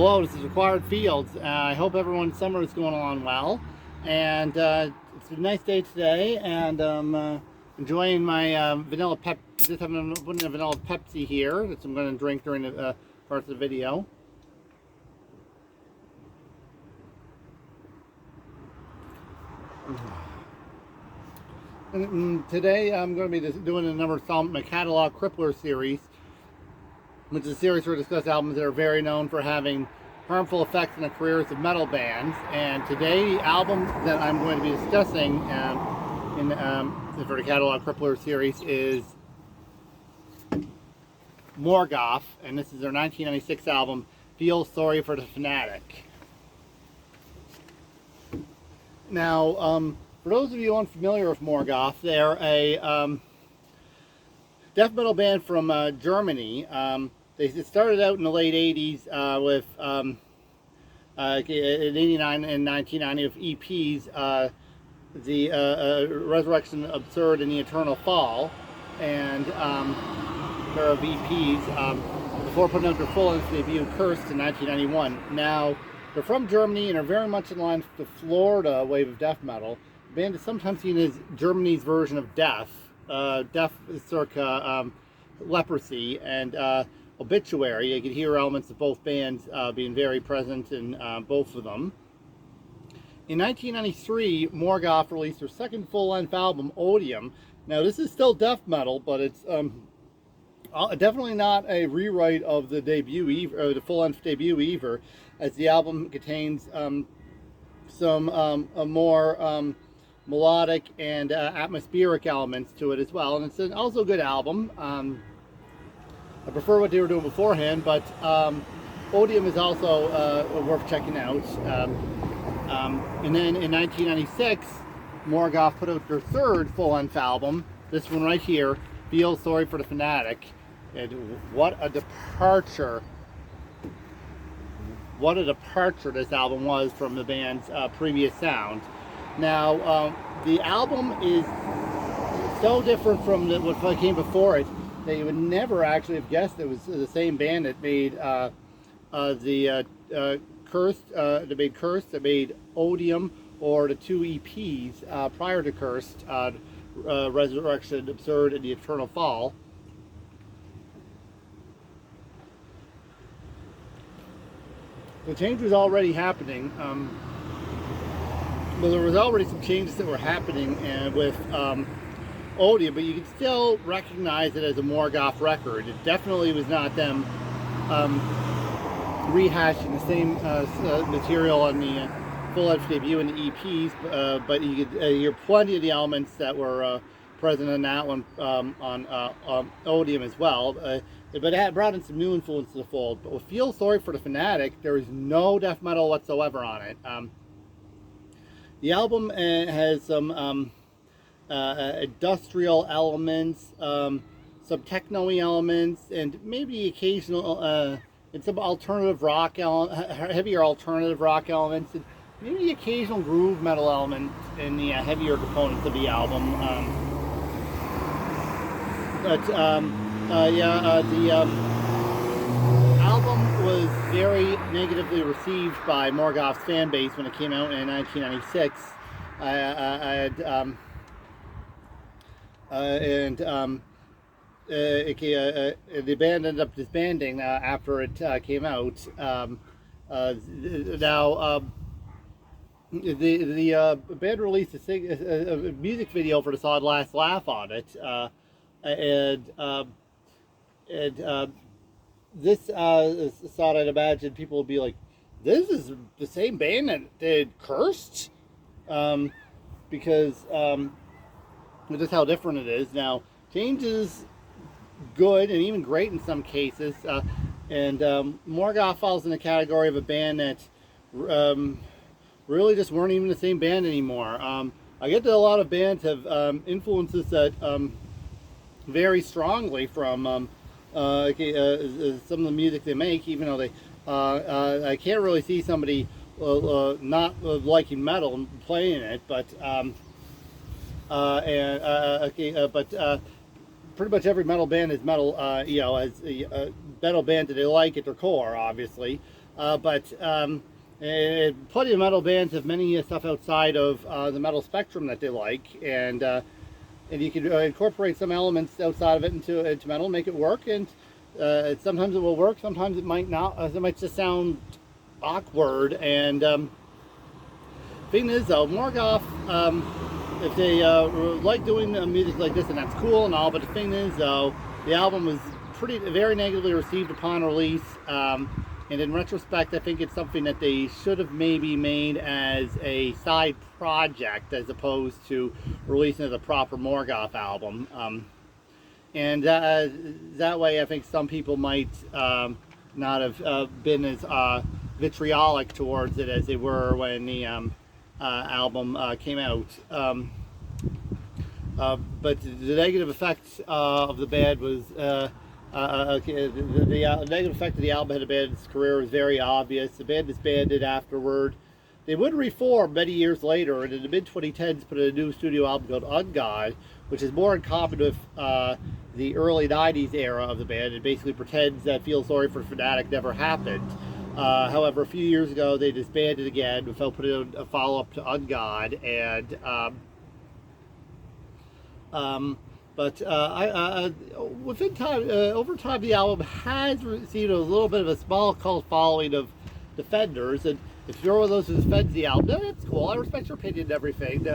Hello, this is Required Fields. I hope everyone's summer is going along well. And it's a nice day today, and enjoying my vanilla just having a vanilla Pepsi here, that I'm going to drink during the parts of the video. And today I'm going to be doing another installment of my Catalog Cripplers series, which is a series where I discuss albums that are very known for having harmful effects on the careers of metal bands. And today, the album that I'm going to be discussing for the Catalog Cripplers series is Morgoth, and this is their 1996 album, Feel Sorry for the Fanatic. Now, for those of you unfamiliar with Morgoth, they're a death metal band from Germany. They started out in the late 80s with in 89 and 1990 with EPs, the Resurrection, Absurd, and the Eternal Fall, and pair of EPs before putting out their full-length debut, Cursed, in 1991. Now, they're from Germany and are very much in line with the Florida wave of death metal. The band is sometimes seen as Germany's version of Death. Death circa Leprosy and Obituary. You can hear elements of both bands being very present in both of them. In 1993, Morgoth released their second full-length album, Odium. Now, this is still death metal, but it's definitely not a rewrite of the debut, or the full-length debut either, as the album contains some more melodic and atmospheric elements to it as well, and it's also a good album. I prefer what they were doing beforehand, but Odium is also worth checking out. And then in 1996, Morgoth put out their third full-length album, this one right here, Feel Sorry for the Fanatic. And what a departure this album was from the band's previous sound. Now, the album is so different from what came before it that you would never actually have guessed it was the same band that made Cursed, that made Odium, or the two EPs prior to Cursed, Resurrection, Absurd, and the Eternal Fall. The change was already happening. Well, there was already some changes that were happening with Odium, but you could still recognize it as a Morgoth record. It definitely was not them rehashing the same material on the full-length debut and the EPs, but you could hear plenty of the elements that were present in that one on Odium as well. But it had brought in some new influence to the fold. But with Feel Sorry for the Fanatic, there is no death metal whatsoever on it. The album has some industrial elements, some techno-y elements, and maybe occasional and some alternative rock, heavier alternative rock elements, and maybe the occasional groove metal element in the heavier components of the album. The album was very negatively received by Morgoth's fan base when it came out in 1996. The band ended up disbanding after it came out. The band released a music video for the song "Last Laugh" on it, this thought, I'd imagine people would be like, "This is the same band that did Cursed," because just how different it is. Now, Change is good and even great in some cases, and Morgoth falls in the category of a band that really just weren't even the same band anymore. I get that a lot of bands have influences that vary strongly from some of the music they make, even though they I can't really see somebody not liking metal and playing it, but pretty much every metal band is metal, has a metal band that they like at their core, obviously. Plenty of metal bands have many stuff outside of the metal spectrum that they like, and you can incorporate some elements outside of it into metal, make it work, and sometimes it will work, sometimes it might not. It might just sound awkward. And thing is, though, Morgoth, if they like doing music like this, and that's cool and all, but the thing is, though, the album was very negatively received upon release. And in retrospect, I think it's something that they should have maybe made as a side project as opposed to releasing as a proper Morgoth album. And that way, I think some people might not have been as vitriolic towards it as they were when the album came out. But the negative effect of the band was the negative effect of the album had a band's career was very obvious. The band disbanded afterward. They would reform many years later, and in the mid-2010s put a new studio album called Ungod, which is more in common with the early 90s era of the band. It basically pretends that Feel Sorry for Fanatic never happened. However, a few years ago they disbanded again without putting a follow-up to Ungod, and within time, over time, the album has received a little bit of a small cult following of defenders. And if you're one of those who defends the album, that's cool. I respect your opinion and everything.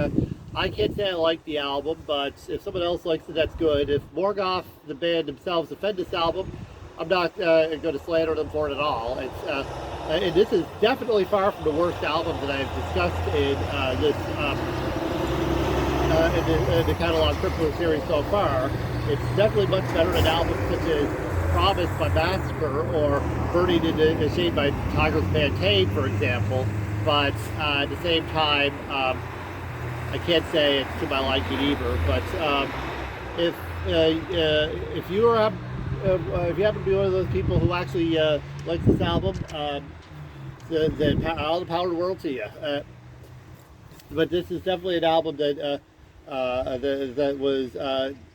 I can't say I like the album, but if someone else likes it, that's good. If Morgoth, the band themselves, defend this album, I'm not going to slander them for it at all. And this is definitely far from the worst album that I've discussed in the Catalog Cripplers series so far. It's definitely much better than albums such as Promise by Massacre or Burning in the Shade by Tiger's Pantane, for example. But at the same time, I can't say it's to my liking either. But if you happen to be one of those people who actually likes this album, then all the power in the world to you. But this is definitely an album that that was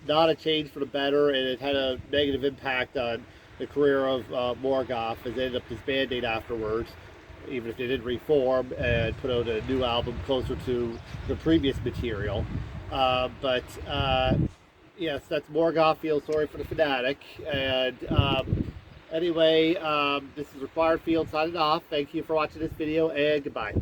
not a change for the better, and it had a negative impact on the career of Morgoth, as they ended up disbanding afterwards, even if they did reform and put out a new album closer to the previous material. Yes, that's Morgoth, Feel Sorry for the Fanatic. And anyway, this is Required Field signing off. Thank you for watching this video, and goodbye.